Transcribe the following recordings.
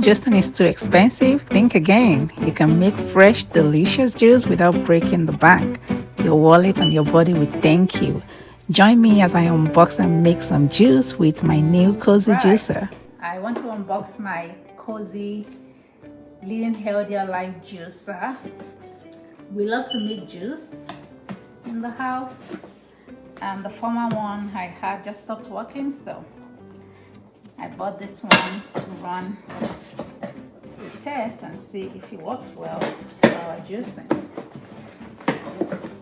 juicing is too expensive? Think again. You can make fresh, delicious juice without breaking the bank. Your wallet and your body will thank you. Join me as I unbox and make some juice with my new COZII juicer. I want to unbox my COZII Leading Healthier Life juicer. We love to make juice in the house, and the former one I had just stopped working, so I bought this one to run the test and see if it works well for our juicing.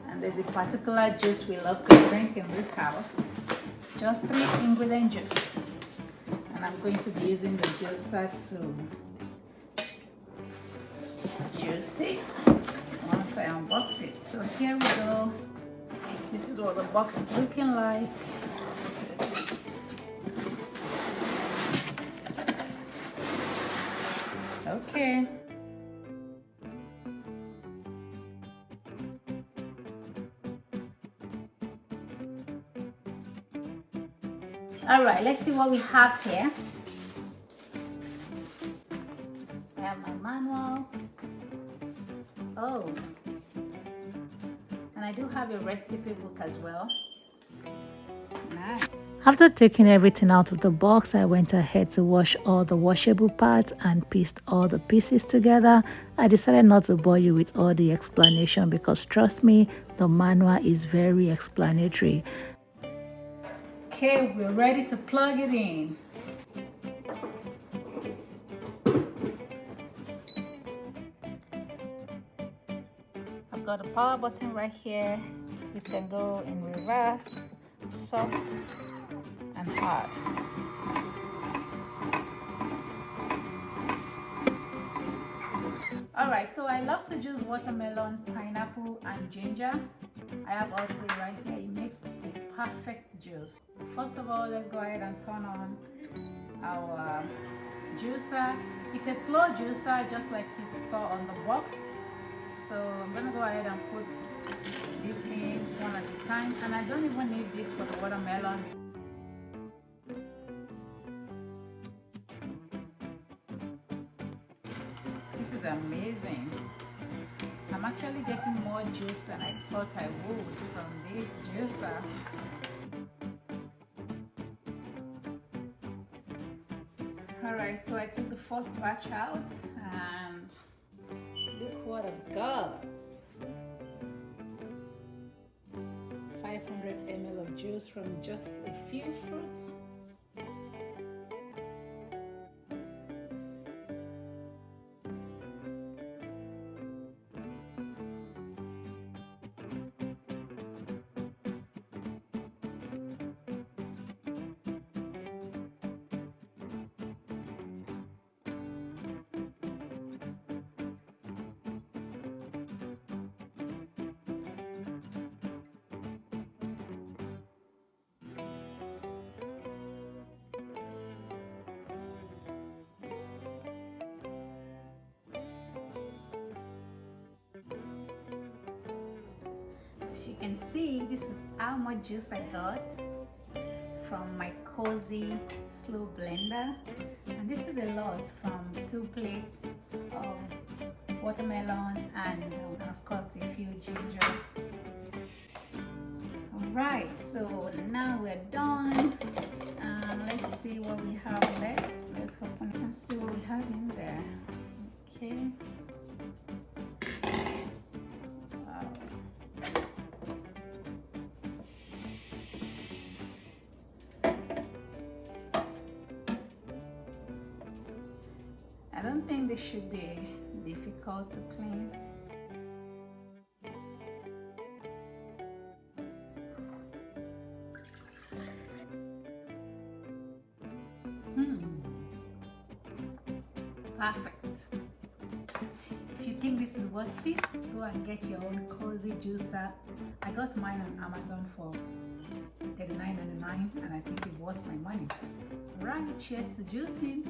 And there's a particular juice we love to drink in this house, just 3 ingredient juice, and I'm going to be using the juicer to juice it once I unbox it. So here we go. This is what the box is looking like. Okay. All right, let's see what we have here. I have my manual. Oh, and I do have a recipe book as well. Nice. After taking everything out of the box, I went ahead to wash all the washable parts and pieced all the pieces together. I decided not to bore you with all the explanation because trust me, the manual is very explanatory. Okay, we're ready to plug it in. I've got a power button right here. It can go in reverse, soft, and hard. Alright, so I love to juice watermelon, pineapple, and ginger. I have all 3 right here. It makes a perfect juice. First of all, let's go ahead and turn on our juicer. It's a slow juicer, just like you saw on the box. So I'm gonna go ahead and put this in one at a time, and I don't even need this for the watermelon. This is amazing. I'm actually getting more juice than I thought I would from this juicer. Alright, so I took the first batch out and look what I've got. 500 ml of juice from just a few fruits. As you can see, this is how much juice I got from my COZII slow blender, and this is a lot from 2 plates of watermelon and of course a few ginger. Alright, so now we're done, and let's see what we have left. Let's open this and see what we have in there. Okay. I don't think this should be difficult to clean. Perfect. If you think this is worth it, go and get your own COZII juicer. I got mine on Amazon for $39.99 and I think it's worth my money. Alright, cheers to juicing.